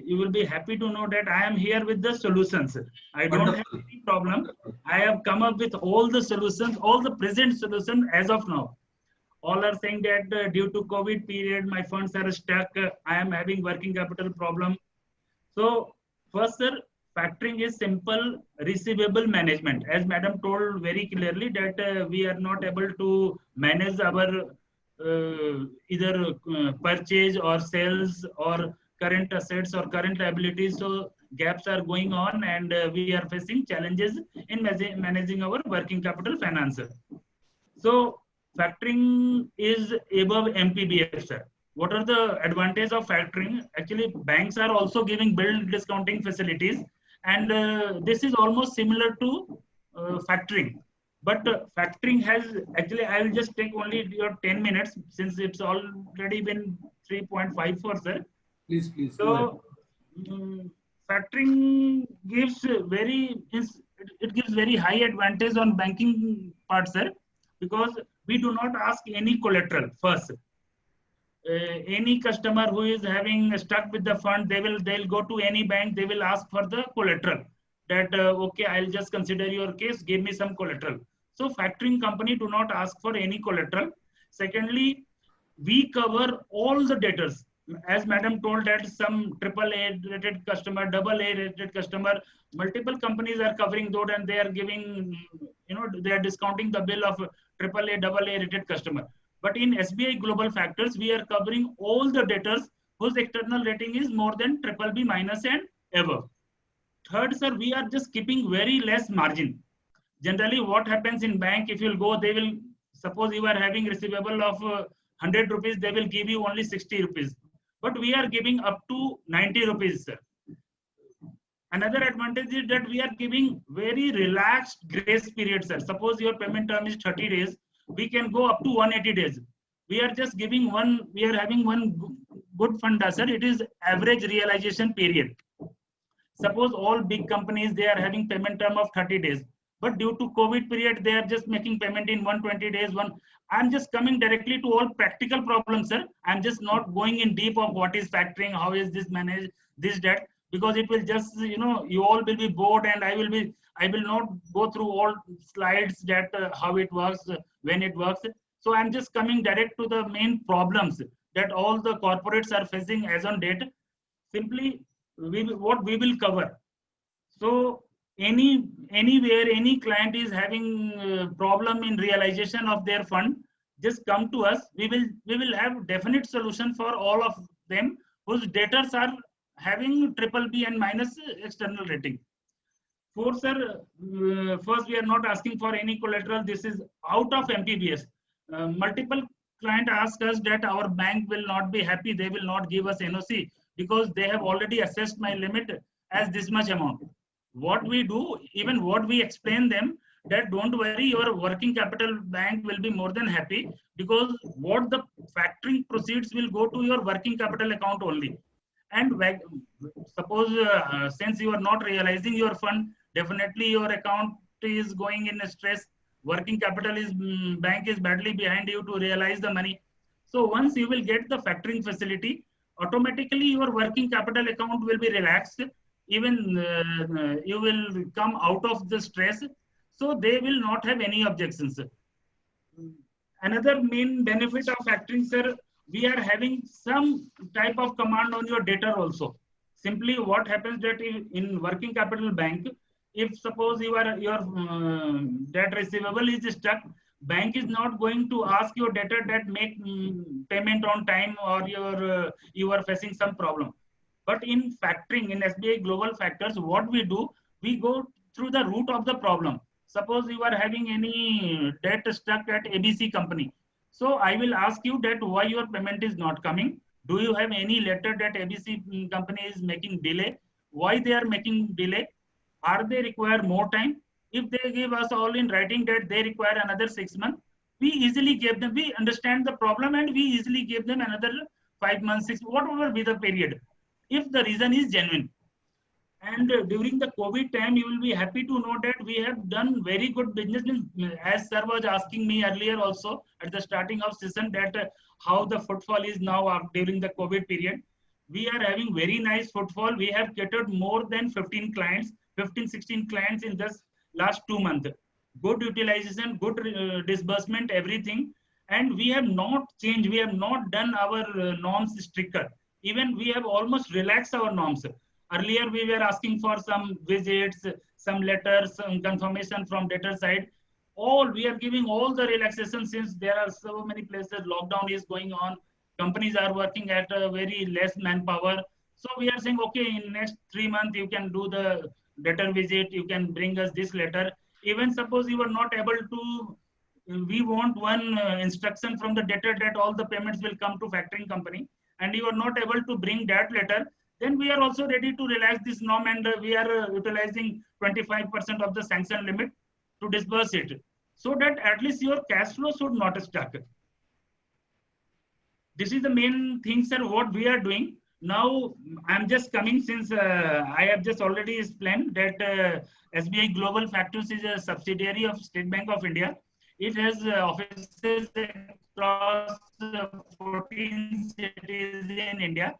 you will be happy to know that I am here with the solutions. I don't have Wonderful. any problem. I have come up with all the solutions, all the present solutions as of now. All are saying that due to COVID period, my funds are stuck. I am having working capital problem. So first, sir, factoring is simple receivable management. As Madam told very clearly that we are not able to manage our either purchase or sales or current assets or current liabilities. So gaps are going on and we are facing challenges in managing our working capital finances. So factoring is above MPBF, sir. What are the advantages of factoring? Actually, banks are also giving bill discounting facilities, and this is almost similar to factoring. But factoring has actually, I will just take only your 10 minutes since it's already been 3.54, sir. Please, go ahead. So factoring gives it gives very high advantage on banking part, sir, because we do not ask any collateral first. Any customer who is having stuck with the fund, they'll go to any bank, they will ask for the collateral. That okay, I'll just consider your case, give me some collateral. So factoring company do not ask for any collateral. Secondly, we cover all the debtors. As Madam told that some AAA rated customer, AA rated customer, multiple companies are covering those and they are giving, they are discounting the bill of AAA, AA rated customer. But in SBI Global Factors, we are covering all the debtors whose external rating is more than BBB minus and above. Third, sir, we are just keeping very less margin. Generally, what happens in bank, if you'll go, they will, suppose you are having receivable of 100 rupees, they will give you only 60 rupees. But we are giving up to 90 rupees, sir. Another advantage is that we are giving very relaxed grace period, sir. Suppose your payment term is 30 days, we can go up to 180 days. We are just giving we are having one good funda, sir. It is average realization period. Suppose all big companies, they are having payment term of 30 days. But due to COVID period, they are just making payment in 120 days. I'm just coming directly to all practical problems, sir. I'm just not going in deep of what is factoring, how is this managed, this, that, because it will just, you all will be bored and I will not go through all slides that how it works, when it works. So I'm just coming direct to the main problems that all the corporates are facing as on date. Simply, what we will cover. So anywhere any client is having problem in realization of their fund, just come to us. We will have definite solution for all of them whose debtors are having BBB and minus external rating. Fourth, sir, first we are not asking for any collateral. This is out of MPBS. Multiple client ask us that our bank will not be happy. They will not give us NOC because they have already assessed my limit as this much amount. What we do, even what we explain them, that don't worry, your working capital bank will be more than happy because what the factoring proceeds will go to your working capital account only. And suppose since you are not realizing your fund, definitely your account is going in stress. Working capital is bank is badly behind you to realize the money. So once you will get the factoring facility, automatically your working capital account will be relaxed. Even you will come out of the stress, so they will not have any objections. Another main benefit of factoring, sir, we are having some type of command on your debtor also. Simply what happens that in working capital bank, if suppose your debt receivable is stuck, bank is not going to ask your debtor that make payment on time, or you are facing some problem. But in factoring, in SBI Global Factors, what we do, we go through the root of the problem. Suppose you are having any debt stuck at ABC company. So I will ask you that why your payment is not coming. Do you have any letter that ABC company is making delay? Why they are making delay? Are they require more time? If they give us all in writing that they require another 6 months, we easily give them, we understand the problem and we easily give them another 5 months, 6, whatever be the period, if the reason is genuine. And during the COVID time, you will be happy to know that we have done very good business. As sir was asking me earlier also at the starting of session that how the footfall is now during the COVID period. We are having very nice footfall. We have catered more than 15 clients, 15, 16 clients in this last 2 months. Good utilization, good disbursement, everything. And we have not changed. We have not done our norms stricter. Even we have almost relaxed our norms. Earlier, we were asking for some visits, some letters, some confirmation from debtor side. All we are giving all the relaxation, since there are so many places lockdown is going on. Companies are working at a very less manpower. So we are saying, okay, in next 3 months, you can do the debtor visit. You can bring us this letter. Even suppose you are not able to, we want one instruction from the debtor that all the payments will come to factoring company, and you are not able to bring that letter, then we are also ready to relax this norm, and we are utilizing 25% of the sanction limit to disburse it, so that at least your cash flow should not stuck. This is the main thing, sir, what we are doing. Now, I'm just coming, since I have just already explained that SBI Global Factors is a subsidiary of State Bank of India. It has offices across 14 cities in India.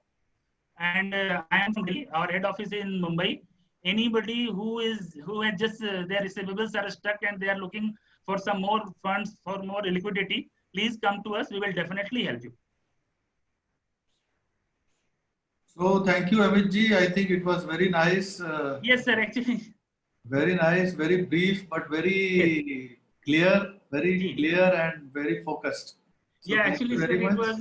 And I am from Delhi. Our head office is in Mumbai. Anybody who has just their receivables are stuck and they are looking for some more funds, for more liquidity, please come to us. We will definitely help you. So thank you, Amit ji. I think it was very nice. Yes, sir. Actually, very nice, very brief, but very clear, and very focused. So yeah, actually, sir, it was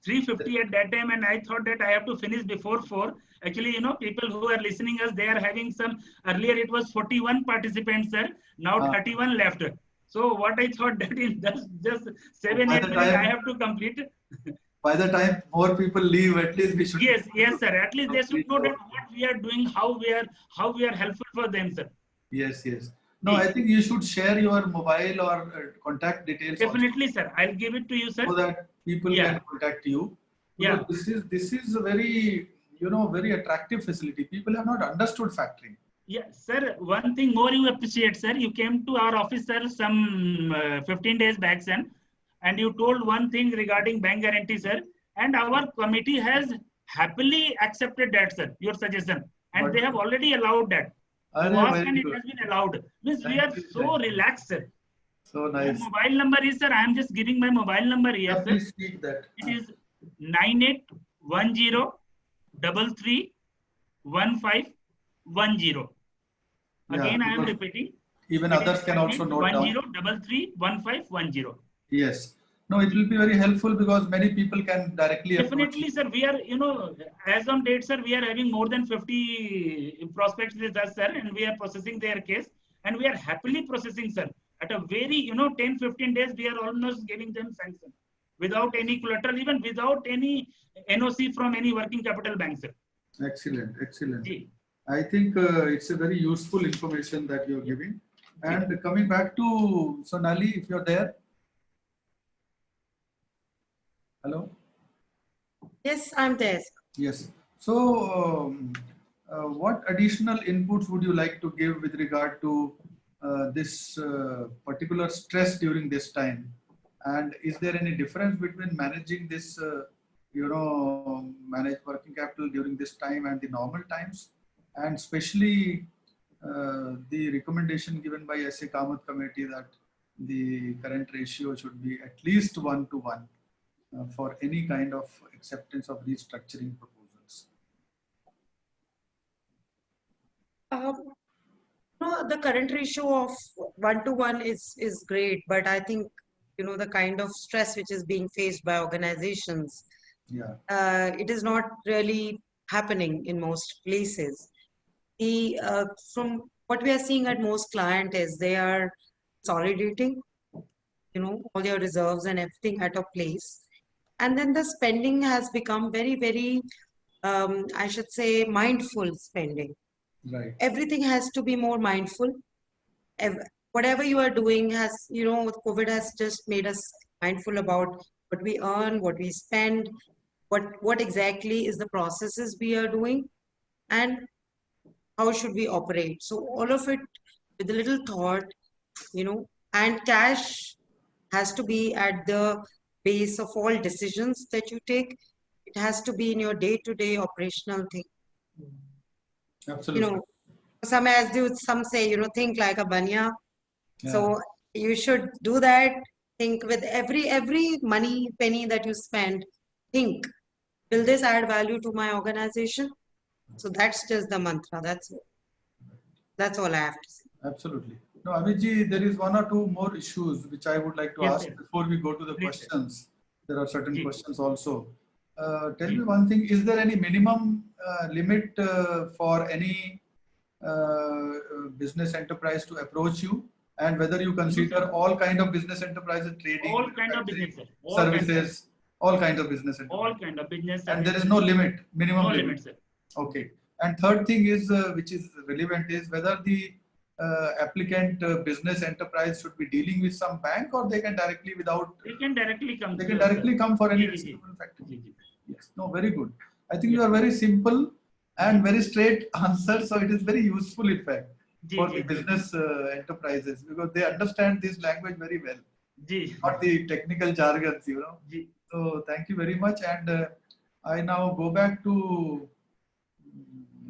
3:50 at that time, and I thought that I have to finish before 4. Actually, people who are listening us, they are having some, earlier it was 41 participants, sir. Now 31 left. So what I thought that is just 7, 8 minutes I have to complete. By the time more people leave, at least we should. Yes, sir. At least they should know that what we are doing, how we are helpful for them, sir. Yes. No, I think you should share your mobile or contact details. Definitely, also, sir. I'll give it to you, sir. So that people can contact you. Yeah. This is a very very attractive facility. People have not understood factoring. Yeah, sir. One thing more you appreciate, sir. You came to our office, sir, some 15 days back, sir, and you told one thing regarding bank guarantee, sir. And our committee has happily accepted that, sir, your suggestion, and they have already allowed that. And it has been allowed. Means we are so relaxed, sir. So nice. My mobile number is, sir, I am just giving my mobile number here, sir. Please speak that. It is 9810331510. Again, I am repeating. Even others can also note down. 10331510. Yes. No, it will be very helpful because many people can directly. Definitely, sir. We are, as on date, sir, we are having more than 50 prospects with us, sir, and we are processing their case, and we are happily processing, sir. At a very, 10, 15 days, we are almost giving them sanction without any collateral, even without any NOC from any working capital bank, sir. Excellent. I think it's a very useful information that you're giving. And coming back to Sonali, if you're there. Hello? Yes, I'm there. Yes. So what additional inputs would you like to give with regard to this particular stress during this time? And is there any difference between managing this, manage working capital during this time and the normal times? And especially the recommendation given by S.A. Kamath committee that the current ratio should be at least 1:1 for any kind of acceptance of restructuring proposals. The current ratio of 1 to 1 is great, but I think the kind of stress which is being faced by organizations, Yeah. it is not really happening in most places. From what we are seeing at most client is they are consolidating, all their reserves and everything at a place, and then the spending has become very, very, I should say, mindful spending. Right. Everything has to be more mindful. Whatever you are doing has, COVID has just made us mindful about what we earn, what we spend, what exactly is the processes we are doing, and how should we operate. So all of it with a little thought, and cash has to be at the base of all decisions that you take. It has to be in your day-to-day operational thing. Absolutely. Some say, think like a banya. Yeah. So you should do that. Think with every money penny that you spend, think, will this add value to my organization? So that's just the mantra. That's all I have to say. Absolutely. No, Amitji, there is one or two more issues which I would like to Yes, ask sir. before we go to the Please, sir. questions. There are certain Ji. questions also. Tell Ji. me one thing, is there any minimum limit for any business enterprise to approach you, and whether you consider all kind of business enterprises, trading, All kind of manufacturing, business, sir. All kind of- services, all kinds of business enterprises? all kind of business. And there is no limit, minimum No limit. limit, sir. Okay. And third thing is, which is relevant, is whether the applicant business enterprise should be dealing with some bank, or they can directly They can directly come. they to can us, directly sir. come for any Ji, ji, ji. receivable factory. Ji, ji. Yes. No, very good. I think you are very simple and very straight answer. So it is very useful, in fact, Ji, for ji, the ji. business enterprises, because they understand this language very well, Ji. not the technical jargons, Ji. So thank you very much. And I now go back to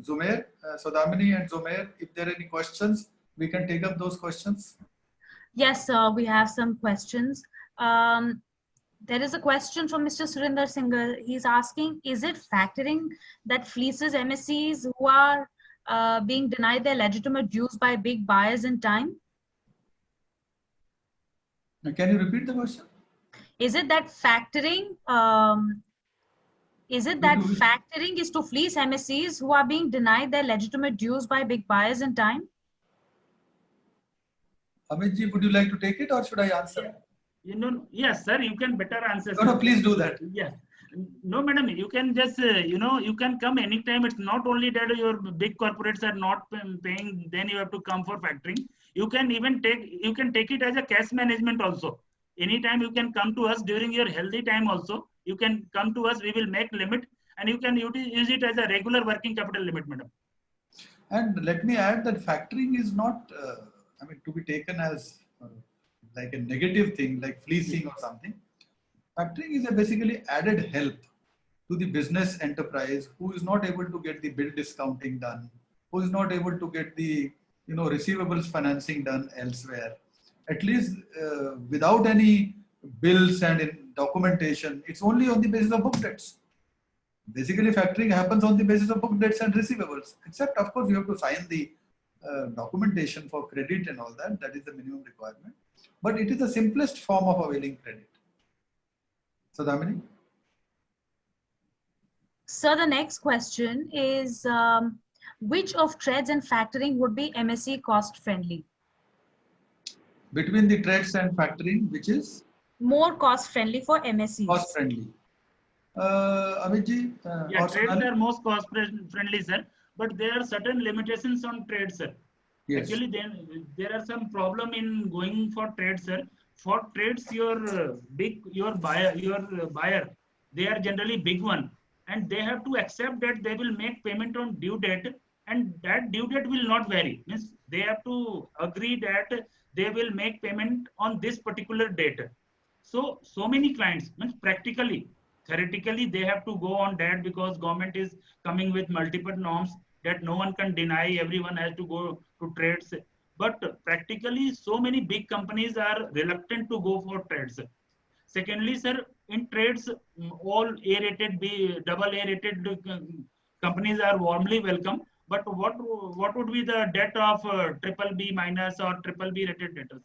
Zumair, Sodamini and Zumair. If there are any questions, we can take up those questions. Yes, we have some questions. There is a question from Mr. Surinder Singhal. He's asking, is it factoring that fleeces MSCs who are being denied their legitimate dues by big buyers in time? Can you repeat the question? Is it that factoring? Is it that factoring is to fleece MSCs who are being denied their legitimate dues by big buyers in time? Amitji, would you like to take it, or should I answer? Yes, sir. You can better answer. No, please do that. Yeah. No, madam. You can just, you can come anytime. It's not only that your big corporates are not paying, then you have to come for factoring. You can even take it as a cash management also. Anytime you can come to us during your healthy time also. You can come to us. We will make limit, and you can use it as a regular working capital limit, madam. And let me add that factoring is not, to be taken as like a negative thing, like fleecing or something. Factoring is a basically added help to the business enterprise who is not able to get the bill discounting done, who is not able to get the receivables financing done elsewhere. At least without any bills and in documentation, it's only on the basis of book debts. Basically, factoring happens on the basis of book debts and receivables, except of course you have to sign the documentation for credit and all that. That is the minimum requirement. But it is the simplest form of availing credit. So, Damini? So the next question is, which of trades and factoring would be MSE cost friendly? Between the trades and factoring, which is? More cost friendly for MSEs. Cost friendly. Amitji? Yeah, trades are most cost friendly, sir. But there are certain limitations on trades, sir. Yes. Actually, then there are some problem in going for trades, sir. For trades, your buyer, they are generally big one, and they have to accept that they will make payment on due date, and that due date will not vary. Means they have to agree that they will make payment on this particular date. So many clients, means practically, theoretically, they have to go on that because government is coming with multiple norms that no one can deny. Everyone has to go to trades. But practically, so many big companies are reluctant to go for trades. Secondly, sir, in trades, all A-rated, double A-rated companies are warmly welcome. But what would be the debt of triple B minus or triple B rated debtors?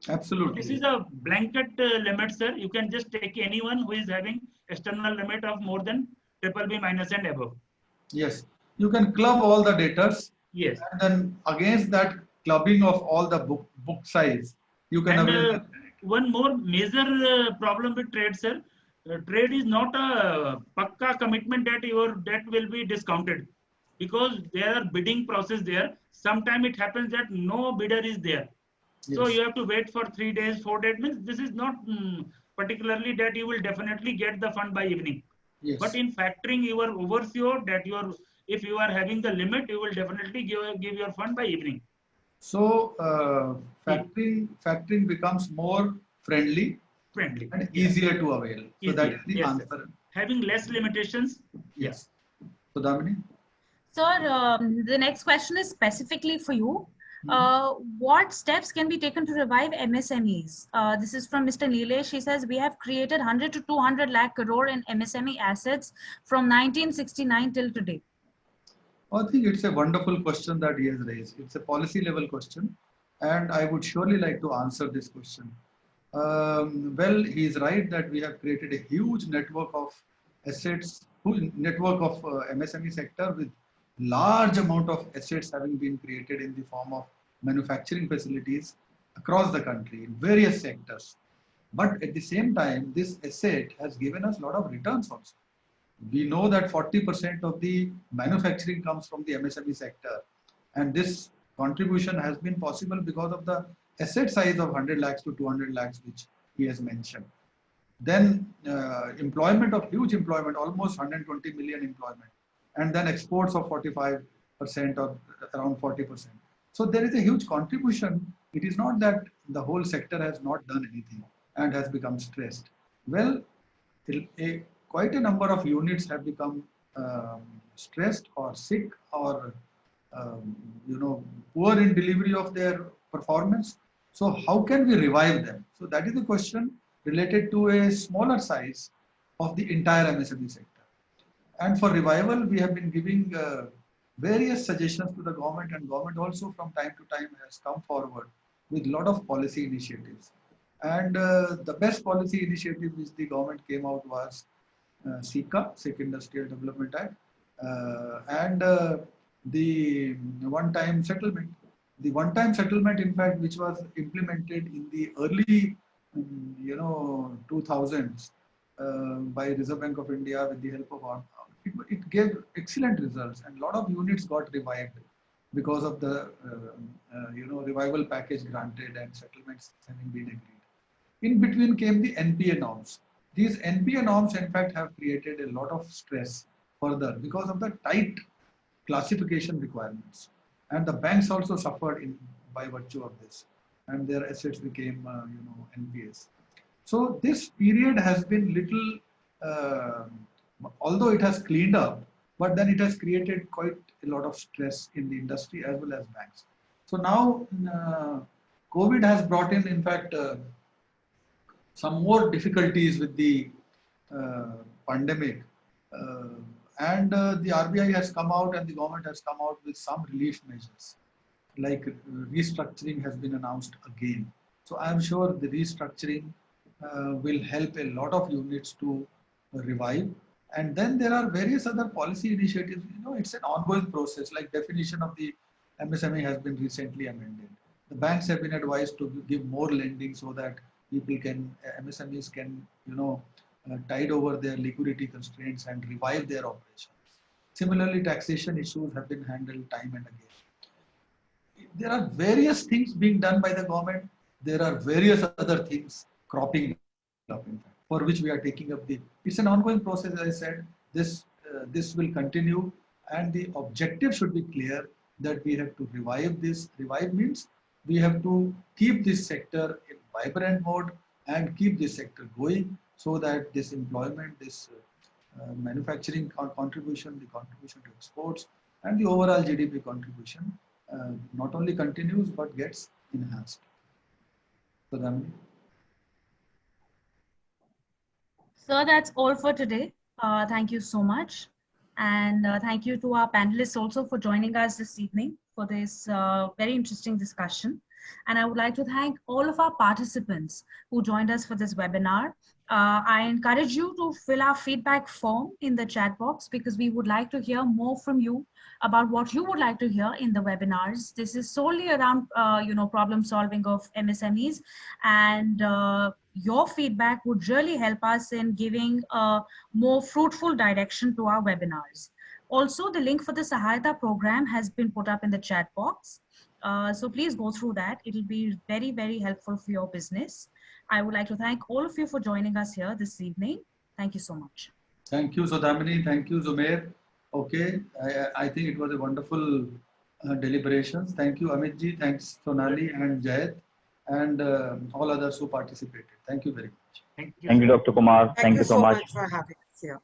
So this Absolutely. is a blanket limit, sir. You can just take anyone who is having external limit of more than triple B minus and above. Yes. You can club all the debtors, Yes. and then against that clubbing of all the book size, you can And avail the one more major problem with trade, sir. Trade is not a pakka commitment that your debt will be discounted, because there are bidding process there. Sometimes it happens that no bidder is there. So yes. you have to wait for 3 days, 4 days. Means this is not particularly that you will definitely get the fund by evening. But Yes. in factoring, you are oversure that if you are having the limit, you will definitely give your fund by evening. So Hmm. factoring becomes more friendly Friendly. and Yes. easier to avail. So that is Easier. the Yes, sir. answer. Having less limitations. Yeah. Yes. So Damini? Sir, the next question is specifically for you. What steps can be taken to revive MSMEs? This is from Mr. Nilesh. He says, we have created 100 to 200 lakh crore in MSME assets from 1969 till today. I think it's a wonderful question that he has raised. It's a policy level question, and I would surely like to answer this question. Well, he is right that we have created a huge network of assets, network of MSME sector with large amount of assets having been created in the form of manufacturing facilities across the country in various sectors. But at the same time, this asset has given us a lot of returns also. We know that 40% of the manufacturing comes from the MSME sector, and this contribution has been possible because of the asset size of 100 lakhs to 200 lakhs, which he has mentioned. Then employment of huge employment, almost 120 million employment, and then exports of 45% or around 40%. So there is a huge contribution. It is not that the whole sector has not done anything and has become stressed. Well, quite a number of units have become stressed or sick or um, poor in delivery of their performance. So how can we revive them? So that is the question related to a smaller size of the entire MSME sector. And for revival, we have been giving various suggestions to the government, and government also from time to time has come forward with a lot of policy initiatives. And the best policy initiative which the government came out was SICA, Sikh Industrial Development Act, and the one-time settlement. The one-time settlement, in fact, which was implemented in the early, 2000s by Reserve Bank of India with the help of it gave excellent results, and a lot of units got revived because of the revival package granted and settlements having been agreed. In between came the NPA norms. These NPA norms, in fact, have created a lot of stress further because of the tight classification requirements. And the banks also suffered by virtue of this, and their assets became, NPAs. So this period has been little, although it has cleaned up, but then it has created quite a lot of stress in the industry as well as banks. So now, COVID has brought in fact, some more difficulties with the pandemic. And the RBI has come out and the government has come out with some relief measures, like restructuring has been announced again. So I am sure the restructuring will help a lot of units to revive. And then there are various other policy initiatives. It's an ongoing process, like definition of the MSME has been recently amended. The banks have been advised to give more lending so that MSMEs can, tide over their liquidity constraints and revive their operations. Similarly, taxation issues have been handled time and again. There are various things being done by the government. There are various other things cropping up, in fact, for which we are taking up it's an ongoing process, as I said. This will continue, and the objective should be clear that we have to revive this. Revive means we have to keep this sector in vibrant mode and keep this sector going so that this employment, this manufacturing contribution, the contribution to exports, and the overall GDP contribution not only continues but gets enhanced. So, Damini? Sir, that's all for today. Thank you so much. And thank you to our panelists also for joining us this evening for this very interesting discussion. And I would like to thank all of our participants who joined us for this webinar. I encourage you to fill our feedback form in the chat box because we would like to hear more from you about what you would like to hear in the webinars. This is solely around, problem solving of MSMEs, and your feedback would really help us in giving a more fruitful direction to our webinars. Also, the link for the Sahayata program has been put up in the chat box. So please go through that. It'll be very, very helpful for your business. I would like to thank all of you for joining us here this evening. Thank you so much. Thank you, Sudhamini. Thank you, Zumair. Okay, I think it was a wonderful deliberations. Thank you, Amit ji. Thanks, Sonali and Jayat, and all others who participated. Thank you very much. Thank you. Thank you, Dr. Kumar. Thank you so so much. much for having us here.